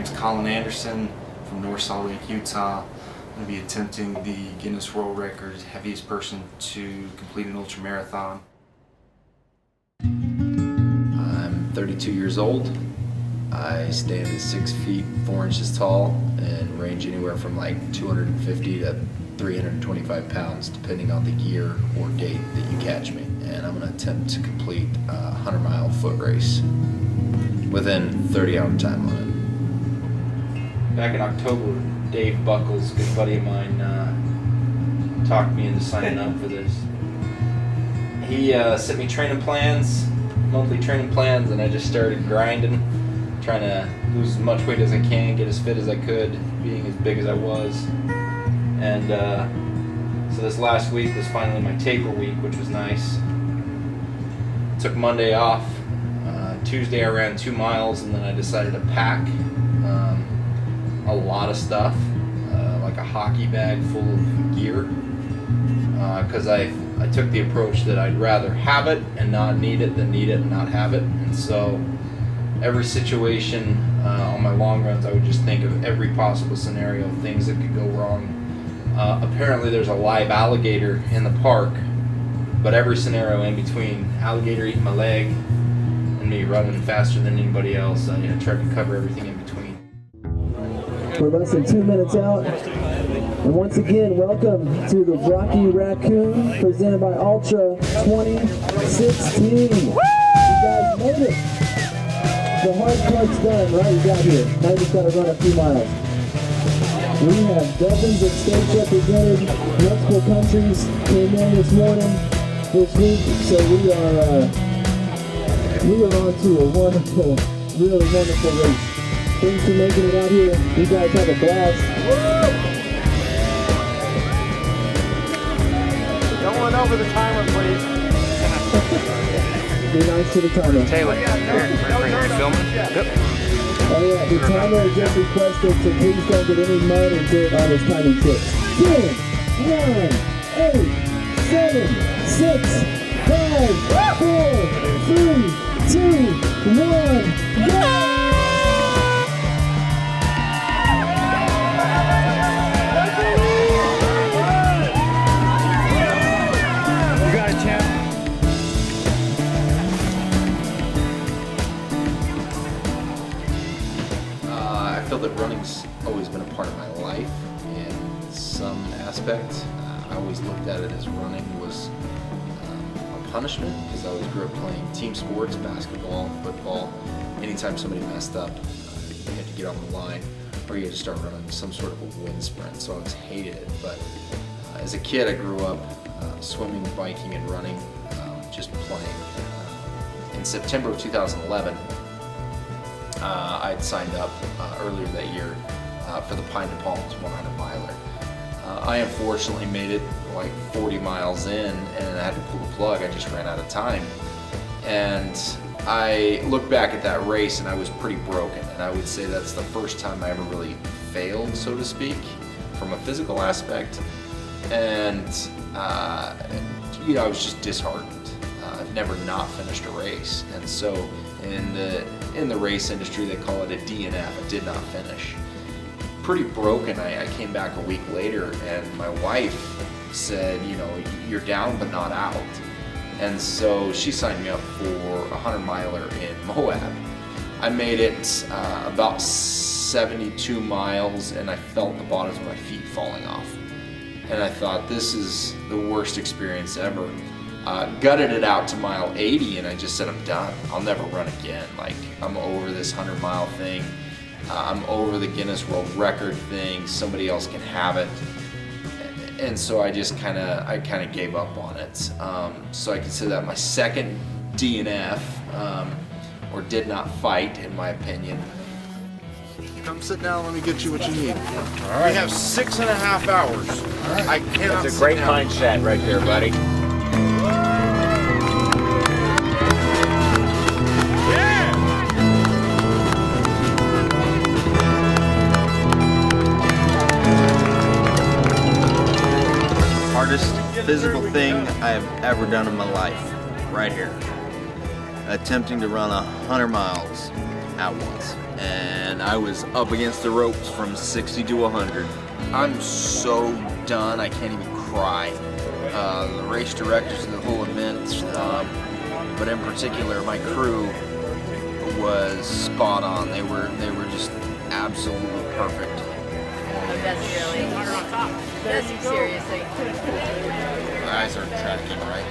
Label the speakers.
Speaker 1: name's Colin Anderson from North Salt Lake, Utah. I'm going to be attempting the Guinness World Record, heaviest person to complete an ultramarathon.
Speaker 2: I'm 32 years old. I stand at 6 feet 4 inches tall and range anywhere from like 250 to 325 pounds depending on the year or date that you catch me. And I'm going to attempt to complete a 100-mile foot race within 30-hour time limit.
Speaker 3: Back in October, Dave Buckles, a good buddy of mine, talked me into signing up for this. He sent me training plans, monthly training plans, and I just started grinding, trying to lose as much weight as I can, get as fit as I could, being as big as I was. And so this last week was finally my taper week, which was nice. Took Monday off. Tuesday I ran 2 miles, and then I decided to pack a lot of stuff, like a hockey bag full of gear, because I took the approach that I'd rather have it and not need it than need it and not have it. And so every situation on my long runs, I would just think of every possible scenario, things that could go wrong. Apparently there's a live alligator in the park, but every scenario in between, alligator eating my leg and me running faster than anybody else, I tried to cover everything in between.
Speaker 4: We're less than 2 minutes out. And once again, welcome to the Rocky Raccoon presented by Ultra 2016. You guys made it. The hard part's done, right? You got here. Now you just got to run a few miles. We have dozens of states represented. Multiple countries came in this morning, this week. So we are on to a wonderful, really wonderful race. Thanks for making it out here. You guys have a blast.
Speaker 5: Don't run over the timer, please.
Speaker 4: Be nice to the timer.
Speaker 5: Taylor, you filming? Yep.
Speaker 4: Oh yeah, the timer has just requested to please don't get any mud and dirt on his timing chips. 10, 9, 8, 7, 6, 5, 4, 3, 2, 1, go!
Speaker 2: I feel that running's always been a part of my life in some aspect. I always looked at it as running was a punishment because I always grew up playing team sports, basketball, football. Anytime somebody messed up, you had to get on the line or you had to start running some sort of a wind sprint, so I always hated it. But as a kid, I grew up swimming, biking, and running, just playing. In September of 2011, I'd signed up earlier that year for the Pine to Palms 100 miler. I unfortunately made it like 40 miles in and I had to pull the plug. I just ran out of time. And I look back at that race and I was pretty broken. And I would say that's the first time I ever really failed, so to speak, from a physical aspect. And I was just disheartened. I've never not finished a race. And so in the race industry, they call it a DNF, a did not finish. Pretty broken. I came back a week later and my wife said, you're down but not out. And so she signed me up for a 100 miler in Moab. I made it about 72 miles and I felt the bottoms of my feet falling off. And I thought, this is the worst experience ever. Gutted it out to mile 80 and I just said, I'm done. I'll never run again. Like, I'm over this 100-mile thing. I'm over the Guinness World Record thing. Somebody else can have it. And so I just kind of gave up on it. So I consider that my second DNF, or did not fight, in my opinion.
Speaker 5: Come sit down, let me get you what you need. All right. We have 6.5 hours. All right. I cannot.
Speaker 6: That's a great mindset right there, buddy.
Speaker 7: Hardest physical thing I have ever done in my life, right here. Attempting to run 100 miles at once. And I was up against the ropes from 60 to 100. I'm so done, I can't even cry. The race directors of the whole event, but in particular my crew, was spot on. They were just absolutely perfect.
Speaker 8: That's really, seriously.
Speaker 7: My eyes are tracking, right?